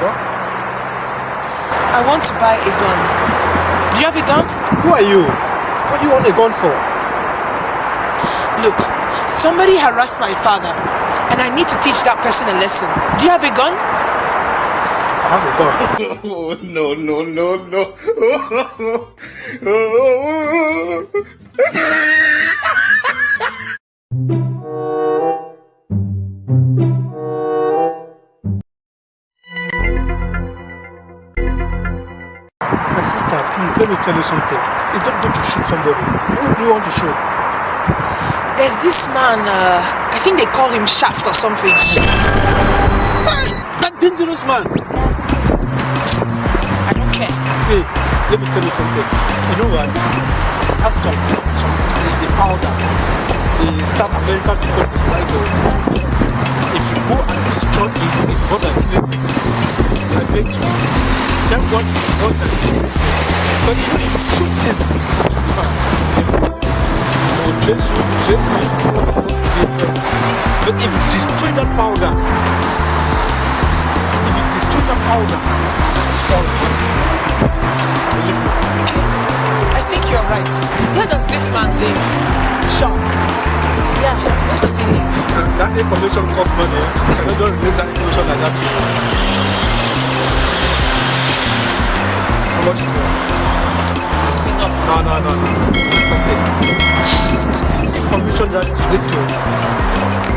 What? I want to buy a gun. Do you have a gun? Who are you? What do you want a gun for? Look, somebody harassed my father and I need to teach that person a lesson. Do you have a gun? I have a gun. Oh, no, no, no, no. My sister, please, let me tell you something. It's not good to shoot somebody. Who do you want to shoot? There's this man, I think they call him Shaft or something. That dangerous man! I don't care. See, let me tell you something. You know what? That's the powder. The South American people like to. If you go and destroy it, it's more than killing people. They are going to. That one is more than. But if you shoot him, they will chase you, chase me. But if you destroy that powder, it's all Okay, I think you're right. Where does this man live? sharp. Yeah, where does he live? That information costs money. I don't just release that information like that to you. How much is it? This is enough. No. It's okay. This is information that is related to.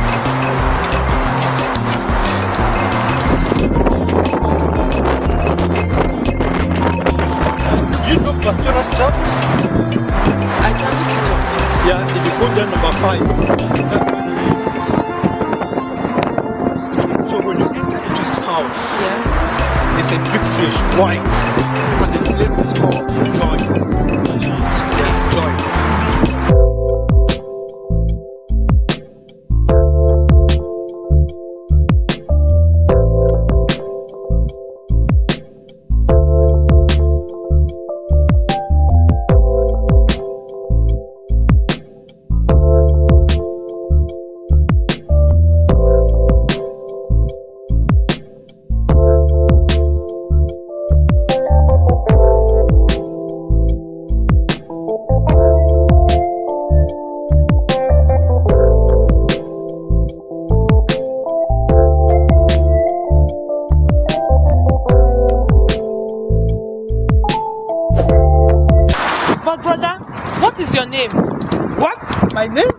Do you know Pastora's Church? I can look it up. Yeah, if you go there number 5, that's where it is. So when you enter into his house, Yeah. it's a big fish, white, and the place is called Joy. Yeah, Joy. But brother, what is your name? What? My name?